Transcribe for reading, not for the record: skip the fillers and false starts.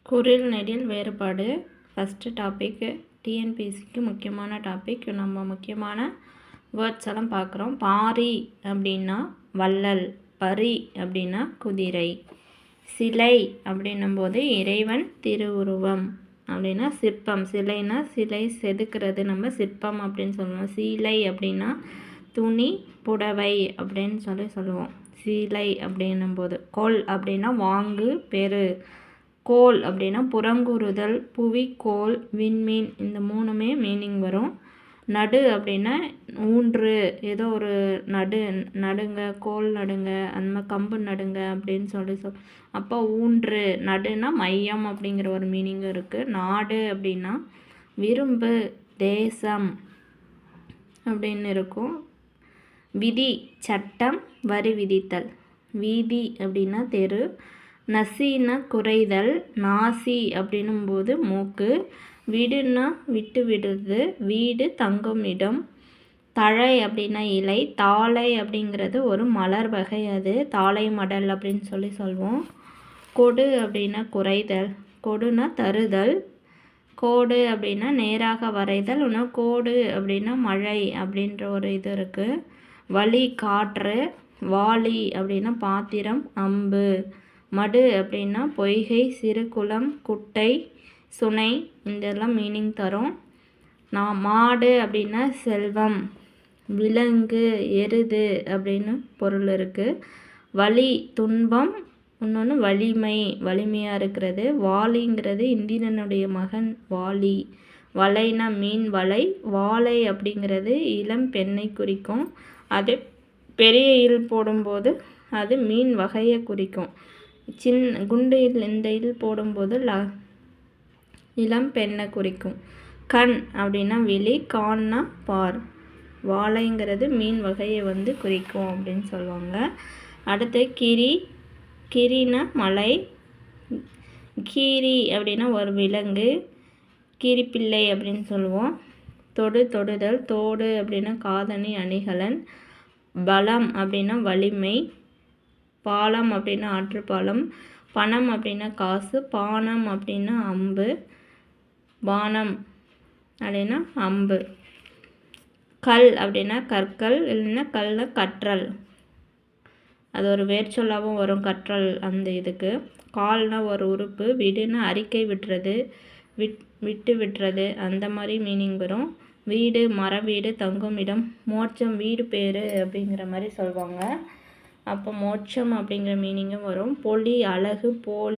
குரில் நெடில் வேறுபாடு. ஃபஸ்ட்டு டாபிக்கு டிஎன்பிஎஸ்சிக்கு முக்கியமான டாபிக். நம்ம முக்கியமான வேர்ட்ஸ் எல்லாம் பார்க்குறோம். பாரி அப்படின்னா வள்ளல், பரி அப்படின்னா குதிரை, சிலை அப்படின்னும்போது இறைவன் திருவுருவம் அப்படின்னா சிற்பம். சிலைனா சிலை செதுக்கிறது நம்ம சிற்பம் அப்படின்னு சொல்லுவோம். சீலை அப்படின்னா துணி, புடவை அப்படின்னு சொல்லுவோம். சீலை அப்படின்னும்போது கொல் அப்படின்னா வாங்கு, பெரு. கோல் அப்படின்னா புறங்கூறுதல், புவி, கோல், விண்மீன், இந்த மூணுமே மீனிங் வரும். நடு அப்படின்னா ஊன்று, ஏதோ ஒரு நடுங்க, கோல் நடுங்க, அந்த மாதிரி கம்பு நடுங்க அப்படின்னு சொல் அப்போ ஊன்று, நடுனா மையம் அப்படிங்கிற ஒரு மீனிங் இருக்குது. நாடு அப்படின்னா விரும்பு, தேசம் அப்படின்னு இருக்கும். விதி சட்டம், வரி விதித்தல். வீதி அப்படின்னா தெரு. நசின்னா குறைதல், நாசி அப்படின்னும்போது மூக்கு. விடுன்னா விட்டு விடுறது, வீடு தங்கும் இடம். தழை அப்படின்னா இலை. தாழை அப்படிங்கிறது ஒரு மலர் வகை, அது தாழை மடல் அப்படின்னு சொல்லுவோம். கொடு அப்படின்னா குறைதல், கொடுனா தருதல். கோடு அப்படின்னா நேராக வரைதல். இன்னும் கோடு அப்படின்னா மழை அப்படின்ற ஒரு இது இருக்குது. வழி காற்று. வாளி அப்படின்னா பாத்திரம், அம்பு. மடு அப்படின்னா பொய்கை, சிறு குளம், குட்டை, சுனை, இதெல்லாம் மீனிங் தரும். மாடு அப்படின்னா செல்வம், விலங்கு, எருது அப்படின்னு பொருள் இருக்குது. வலி துன்பம், இன்னொன்று வலிமை, வலிமையாக இருக்கிறது. வாலிங்கிறது இந்திரனுடைய மகன் வாலி. வலைனா மீன் வலை. வாழை அப்படிங்கிறது இளம் பெண்ணை குறிக்கும். அது பெரிய இல் போடும்போது அது மீன் வகையை குறிக்கும். குண்டு இல் இந்த இல் போடும்போது இளம் பெண்ணை குறிக்கும். கண் அப்படின்னா விழி. கான்னா பார். வாழைங்கிறது மீன் வகையை குறிக்கும் அப்படின்னு சொல்லுவாங்க. அடுத்து கிரி. கிரினா மலை. கீரி அப்படின்னா ஒரு விலங்கு, கீரிப்பிள்ளை அப்படின்னு சொல்லுவோம். தொடுதல். தோடு அப்படின்னா காதணி, அணிகலன். பலம் அப்படின்னா வலிமை. பாலம் அப்படின்னா ஆற்றுப்பாலம். பணம் அப்படின்னா காசு. பானம் அப்படின்னா அம்பு. பானம் அப்படின்னா அம்பு. கல் அப்படின்னா கற்கள், இல்லைன்னா கல்ல கற்றல், அது ஒரு வேர்ச்சொல்லாகவும் வரும் கற்றல் அந்த இதுக்கு. கால்னா ஒரு உறுப்பு. விடுனா அறிக்கை விட்டுறது, விட்டு விட்டுறது, அந்த மாதிரி மீனிங் வரும். வீடு மர வீடு, தங்கும் இடம். மோட்சம் வீடு பேர் அப்படிங்கிற மாதிரி சொல்லுவாங்க. அப்போ மோட்சம் அப்படிங்கிற மீனிங்கும் வரும். பொலி அழகு, போல்